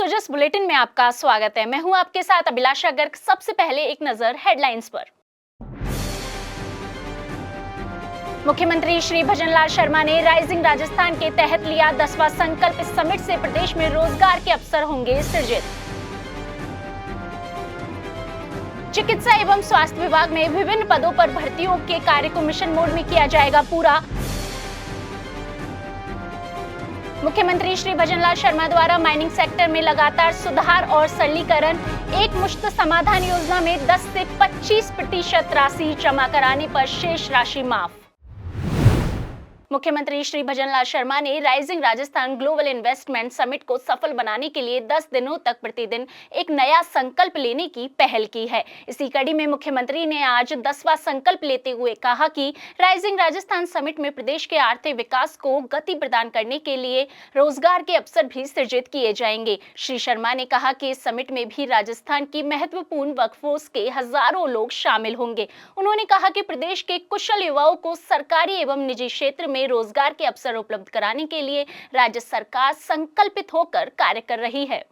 सोजस bulletin में आपका स्वागत है। मैं हूं आपके साथ अभिलाषा गर्ग। सबसे पहले एक नजर हेडलाइंस पर। मुख्यमंत्री श्री भजनलाल शर्मा ने राइजिंग राजस्थान के तहत लिया 10वां संकल्प समिट से प्रदेश में रोजगार के अवसर होंगे सृजित। चिकित्सा एवं स्वास्थ्य विभाग में विभिन्न पदों पर भर्तियों के कार्य को मिशन मोड में किया जाएगा पूरा। मुख्यमंत्री श्री भजनलाल शर्मा द्वारा माइनिंग सेक्टर में लगातार सुधार और सरलीकरण। एक मुश्त समाधान योजना में 10 से 25% राशि जमा कराने पर शेष राशि माफ। मुख्यमंत्री श्री भजनलाल शर्मा ने rising Rajasthan global investment summit को सफल बनाने के लिए 10 दिनों तक प्रतिदिन एक नया संकल्प लेने की पहल की है। इसी कड़ी में मुख्यमंत्री ने आज 10वां संकल्प लेते हुए कहा कि राइजिंग राजस्थान समिट में प्रदेश के आर्थिक विकास को गति प्रदान करने के लिए रोजगार के अवसर भी सृजित किए जाएंगे। श्री शर्मा ने कहा कि इस समिट में भी राजस्थान की महत्वपूर्ण वर्कफोर्स के हजारों लोग शामिल होंगे। उन्होंने कहा कि प्रदेश के कुशल युवाओं को सरकारी एवं निजी क्षेत्र में रोजगार के अवसर उपलब्ध कराने के लिए राज्य सरकार संकल्पित होकर कार्य कर रही है।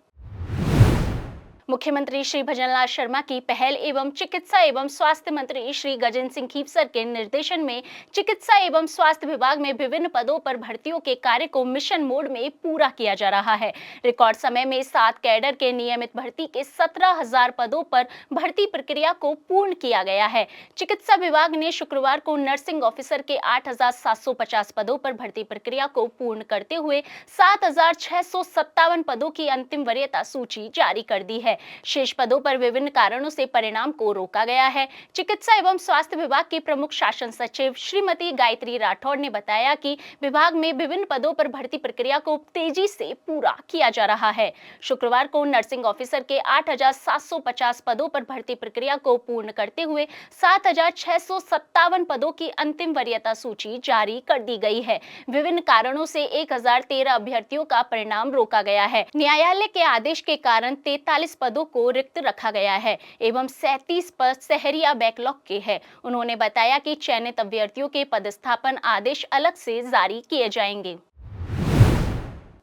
मुख्यमंत्री श्री भजनलाल शर्मा की पहल एवं चिकित्सा एवं स्वास्थ्य मंत्री श्री गजेंद्र सिंह खीवसर के निर्देशन में चिकित्सा एवं स्वास्थ्य विभाग में विभिन्न पदों पर भर्तियों के कार्य को मिशन मोड में पूरा किया जा रहा है। रिकॉर्ड समय में 7 कैडर के नियमित भर्ती के 17,000 पदों पर भर्ती प्रक्रिया को पूर्ण किया गया है। चिकित्सा विभाग ने शुक्रवार को नर्सिंग ऑफिसर के 8,750 पदों पर भर्ती प्रक्रिया को पूर्ण करते हुए 7,657 पदों की अंतिम वरीयता सूची जारी कर दी है। शेष पदों पर विभिन्न कारणों से परिणाम को रोका गया है। चिकित्सा एवं स्वास्थ्य विभाग की प्रमुख शासन सचिव श्रीमती गायत्री राठौड़ ने बताया कि विभाग में विभिन्न पदों पर भर्ती प्रक्रिया को तेजी से पूरा किया जा रहा है। शुक्रवार को नर्सिंग ऑफिसर के 8,750 पदों पर भर्ती प्रक्रिया को पूर्ण करते हुए 7,657 पदों की अंतिम वरीयता सूची जारी कर दी गई है। विभिन्न कारणों से 1,013 अभ्यर्थियों का परिणाम रोका गया है। न्यायालय के आदेश के कारण 43 पदों को रिक्त रखा गया है एवं 37 पद सहरिया बैकलॉग के हैं। उन्होंने बताया कि चयनित अभ्यर्थियों के पदस्थापन आदेश अलग से जारी किए जाएंगे।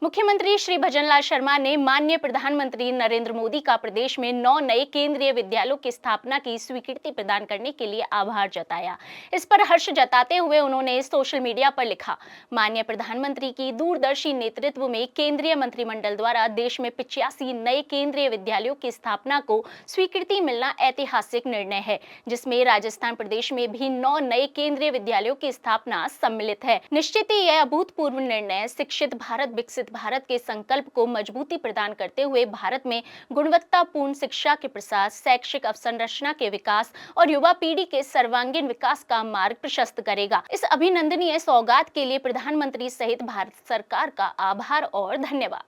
मुख्यमंत्री श्री भजनलाल शर्मा ने माननीय प्रधानमंत्री नरेंद्र मोदी का प्रदेश में 9 नए केंद्रीय विद्यालयों की स्थापना की स्वीकृति प्रदान करने के लिए आभार जताया। इस पर हर्ष जताते हुए उन्होंने सोशल मीडिया पर लिखा, माननीय प्रधानमंत्री की दूरदर्शी नेतृत्व में केंद्रीय मंत्रिमंडल द्वारा देश में 85 नए केंद्रीय विद्यालयों की स्थापना को स्वीकृति मिलना ऐतिहासिक निर्णय है, जिसमें राजस्थान प्रदेश में भी 9 नए केंद्रीय विद्यालयों की स्थापना सम्मिलित है। निश्चित ही यह अभूतपूर्व निर्णय शिक्षित भारत विकसित भारत के संकल्प को मजबूती प्रदान करते हुए भारत में गुणवत्तापूर्ण शिक्षा के प्रसार, शैक्षिक अवसंरचना के विकास और युवा पीढ़ी के सर्वांगीण विकास का मार्ग प्रशस्त करेगा। इस अभिनंदनीय सौगात के लिए प्रधानमंत्री सहित भारत सरकार का आभार और धन्यवाद।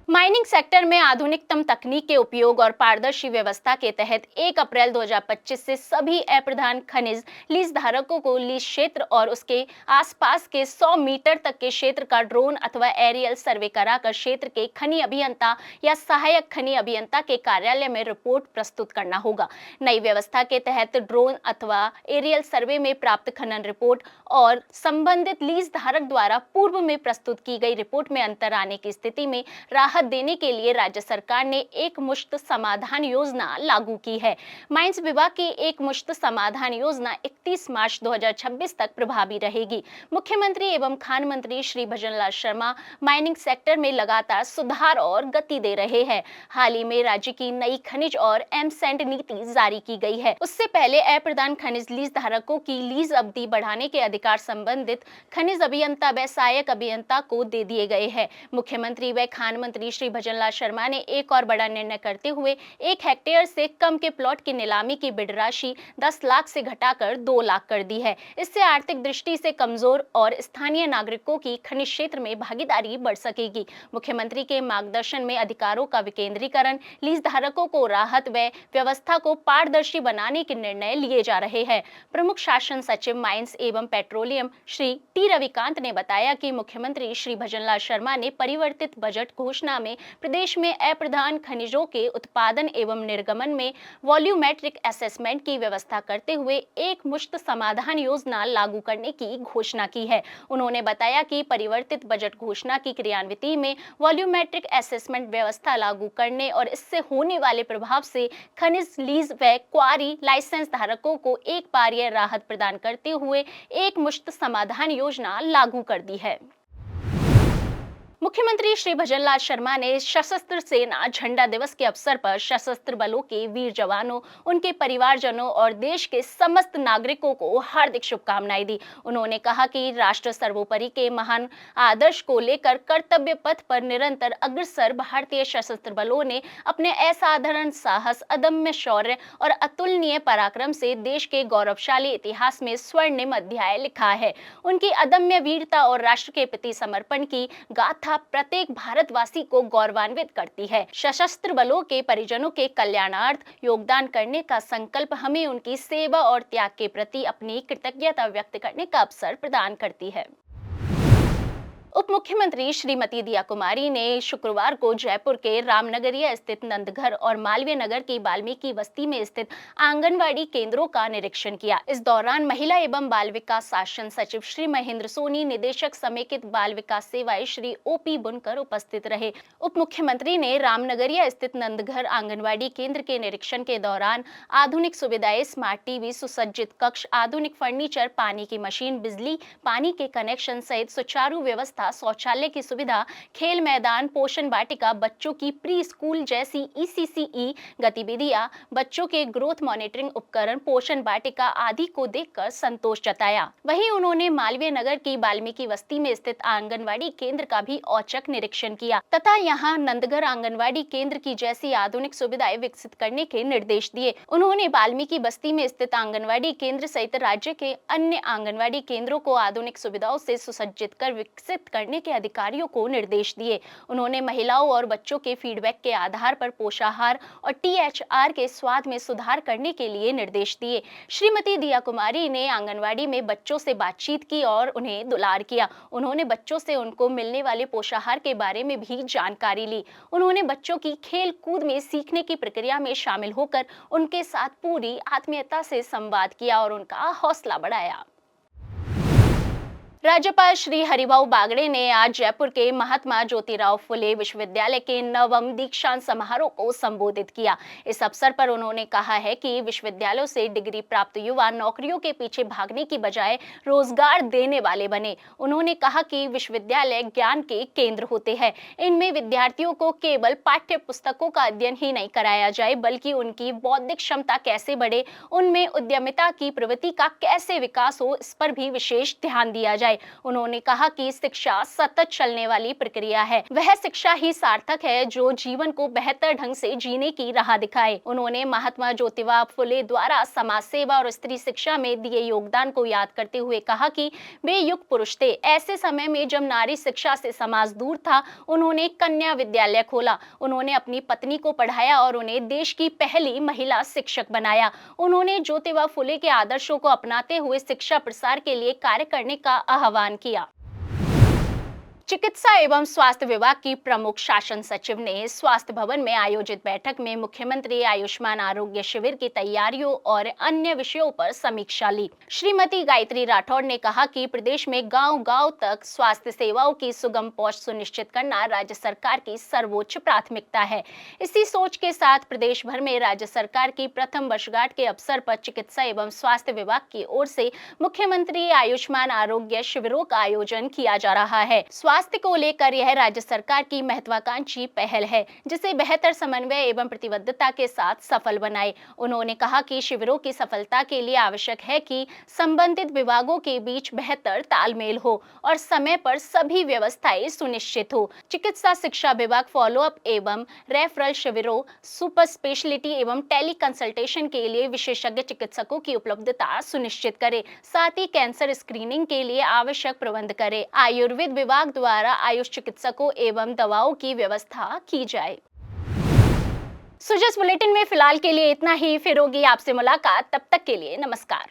माइनिंग सेक्टर में आधुनिकतम तकनीक के उपयोग और पारदर्शी व्यवस्था के तहत 1 अप्रैल 2025 से सभी अप्रधान खनिज लीज धारकों को लीज क्षेत्र और उसके आसपास के 100 मीटर तक के क्षेत्र का ड्रोन अथवा एरियल सर्वे कराकर क्षेत्र के खनि अभियंता या सहायक खनि अभियंता के कार्यालय में रिपोर्ट प्रस्तुत करना होगा। नई व्यवस्था के तहत ड्रोन अथवा एरियल सर्वे में प्राप्त खनन रिपोर्ट और संबंधित लीज धारक द्वारा पूर्व में प्रस्तुत की गई रिपोर्ट में अंतर आने की स्थिति में राहत देने के लिए राज्य सरकार ने एक मुश्त समाधान योजना लागू की है। माइंस विभाग की एक मुश्त समाधान योजना 31 मार्च 2026 तक प्रभावी रहेगी। मुख्यमंत्री एवं खान मंत्री श्री भजनलाल शर्मा माइनिंग सेक्टर में लगातार सुधार और गति दे रहे हैं। हाल ही में राज्य की नई खनिज और एमसेंड नीति जारी की गई है। उससे पहले अप्रधान खनिज लीज धारकों की लीज अवधि बढ़ाने के अधिकार संबंधित खनिज अभियंता व सहायक अभियंता को दे दिए गए हैं। मुख्यमंत्री व खान मंत्री श्री भजनलाल शर्मा ने एक और बड़ा निर्णय करते हुए 1 हेक्टेयर से कम के प्लॉट की नीलामी की बिड राशि 10 लाख से घटाकर 2 लाख कर दी है। इससे आर्थिक दृष्टि से कमजोर और स्थानीय नागरिकों की खनिज क्षेत्र में भागीदारी बढ़ सकेगी। मुख्यमंत्री के मार्गदर्शन में अधिकारों का विकेंद्रीकरण, लीज धारकों को राहत व व्यवस्था को पारदर्शी बनाने के निर्णय लिए जा रहे हैं। प्रमुख शासन सचिव माइंस एवं पेट्रोलियम श्री टी रविकांत ने बताया कि मुख्यमंत्री श्री भजनलाल शर्मा ने परिवर्तित बजट घोषणा में प्रदेश में अप्रधान खनिजों के उत्पादन एवं निर्गमन में वॉल्यूमेट्रिक असेसमेंट की व्यवस्था करते हुए एक मुश्त समाधान योजना लागू करने की घोषणा की है। उन्होंने बताया कि परिवर्तित बजट घोषणा की क्रियान्विति में वॉल्यूमेट्रिक असेसमेंट व्यवस्था लागू करने और इससे होने वाले प्रभाव से खनिज लीज व क्वारी लाइसेंस धारकों को एक बार यह राहत प्रदान करते हुए एक मुश्त समाधान योजना लागू कर दी है। मुख्यमंत्री श्री भजनलाल शर्मा ने सशस्त्र सेना झंडा दिवस के अवसर पर सशस्त्र बलों के वीर जवानों, उनके परिवारजनों और देश के समस्त नागरिकों को हार्दिक शुभकामनाएं दी। उन्होंने कहा कि राष्ट्र सर्वोपरि के महान आदर्श को लेकर कर्तव्य पथ पर निरंतर अग्रसर भारतीय सशस्त्र बलों ने अपने असाधारण साहस, अदम्य शौर्य और अतुलनीय पराक्रम से देश के गौरवशाली इतिहास में स्वर्णिम अध्याय लिखा है। उनकी अदम्य वीरता और राष्ट्र के प्रति समर्पण की गाथा प्रत्येक भारतवासी को गौरवान्वित करती है। सशस्त्र बलों के परिजनों के कल्याणार्थ योगदान करने का संकल्प हमें उनकी सेवा और त्याग के प्रति अपनी कृतज्ञता व्यक्त करने का अवसर प्रदान करती है। उप मुख्यमंत्री श्रीमती दिया कुमारी ने शुक्रवार को जयपुर के रामनगरिया स्थित नंदघर और मालवीय नगर की वाल्मीकि बस्ती में स्थित आंगनवाड़ी केंद्रों का निरीक्षण किया। इस दौरान महिला एवं बाल विकास शासन सचिव श्री महेंद्र सोनी, निदेशक समेकित बाल विकास सेवाएं श्री ओपी बुनकर उपस्थित रहे। उप मुख्यमंत्री ने रामनगरिया स्थित नंदघर आंगनवाड़ी केंद्र के निरीक्षण के दौरान आधुनिक सुविधाएं, स्मार्ट टीवी, सुसज्जित कक्ष, आधुनिक फर्नीचर, पानी की मशीन, बिजली पानी के कनेक्शन सहित सुचारू व्यवस्था, शौचालय की सुविधा, खेल मैदान, पोषण वाटिका, बच्चों की प्री स्कूल जैसी ECCE गतिविधियां, बच्चों के ग्रोथ मॉनिटरिंग उपकरण, पोषण वाटिका आदि को देखकर संतोष जताया। वहीं उन्होंने मालवीय नगर की वाल्मीकि बस्ती में स्थित आंगनवाड़ी केंद्र का भी औचक निरीक्षण किया तथा यहां नंदघर आंगनवाड़ी केंद्र की जैसी आधुनिक सुविधाएं विकसित करने के निर्देश दिए। उन्होंने वाल्मीकि बस्ती में स्थित आंगनवाड़ी केंद्र सहित राज्य के अन्य आंगनवाड़ी केंद्रों को आधुनिक सुविधाओं से सुसज्जित कर विकसित करने के अधिकारियों को निर्देश दिए। उन्होंने महिलाओं और बच्चों के फीडबैक के आधार पर पोषाहार और THR के स्वाद में सुधार करने के लिए निर्देश दिए। श्रीमती दिया कुमारी ने आंगनवाड़ी में बच्चों से बातचीत की और उन्हें दुलार किया। उन्होंने बच्चों से उनको मिलने वाले पोषाहार के बारे में भी जानकारी ली। उन्होंने बच्चों की खेल कूद में सीखने की प्रक्रिया में शामिल होकर उनके साथ पूरी आत्मीयता से संवाद किया और उनका हौसला बढ़ाया। राज्यपाल श्री हरिभाऊ बागड़े ने आज जयपुर के महात्मा ज्योतिराव फुले विश्वविद्यालय के नवम दीक्षांत समारोह को संबोधित किया। इस अवसर पर उन्होंने कहा है कि विश्वविद्यालयों से डिग्री प्राप्त युवा नौकरियों के पीछे भागने की बजाय रोजगार देने वाले बने। उन्होंने कहा कि विश्वविद्यालय ज्ञान के केंद्र होते हैं। इनमें विद्यार्थियों को केवल पाठ्य पुस्तकों का अध्ययन ही नहीं कराया जाए, बल्कि उनकी बौद्धिक क्षमता कैसे बढ़े, उनमें उद्यमिता की प्रवृत्ति का कैसे विकास हो, इस पर भी विशेष ध्यान दिया जाए। उन्होंने कहा कि शिक्षा सतत चलने वाली प्रक्रिया है। वह शिक्षा ही सार्थक है जो जीवन को बेहतर ढंग से जीने की राह दिखाए। उन्होंने महात्मा ज्योतिबा फुले द्वारा समाज सेवा और स्त्री शिक्षा में दिए योगदान को याद करते हुए कहा कि वे युग पुरुष थे। ऐसे समय में जब नारी शिक्षा से समाज दूर था, उन्होंने कन्या विद्यालय खोला। उन्होंने अपनी पत्नी को पढ़ाया और उन्हें देश की पहली महिला शिक्षक बनाया। उन्होंने ज्योतिबा फुले के आदर्शों को अपनाते हुए शिक्षा प्रसार के लिए कार्य करने का आह्वान किया। चिकित्सा एवं स्वास्थ्य विभाग की प्रमुख शासन सचिव ने स्वास्थ्य भवन में आयोजित बैठक में मुख्यमंत्री आयुष्मान आरोग्य शिविर की तैयारियों और अन्य विषयों पर समीक्षा ली। श्रीमती गायत्री राठौड़ ने कहा कि प्रदेश में गांव-गांव तक स्वास्थ्य सेवाओं की सुगम पहुंच सुनिश्चित करना राज्य सरकार की सर्वोच्च प्राथमिकता है। इसी सोच के साथ प्रदेश भर में राज्य सरकार की प्रथम वर्षगांठ के अवसर पर चिकित्सा एवं स्वास्थ्य विभाग की ओर से मुख्यमंत्री आयुष्मान आरोग्य शिविरों का आयोजन किया जा रहा है। स्वास्थ्य को लेकर यह राज्य सरकार की महत्वाकांक्षी पहल है, जिसे बेहतर समन्वय एवं प्रतिबद्धता के साथ सफल बनाए। उन्होंने कहा कि शिविरों की सफलता के लिए आवश्यक है कि संबंधित विभागों के बीच बेहतर तालमेल हो और समय पर सभी व्यवस्थाएं सुनिश्चित हो। चिकित्सा शिक्षा विभाग फॉलोअप एवं रेफरल शिविरों, सुपर स्पेशलिटी एवं टेली कंसल्टेशन के लिए विशेषज्ञ चिकित्सकों की उपलब्धता सुनिश्चित करे। साथ ही कैंसर स्क्रीनिंग के लिए आवश्यक प्रबंध करे। आयुर्वेद विभाग द्वारा आयुष चिकित्सकों एवं दवाओं की व्यवस्था की जाए। सुजस बुलेटिन में फिलहाल के लिए इतना ही। फिर होगी आपसे मुलाकात, तब तक के लिए नमस्कार।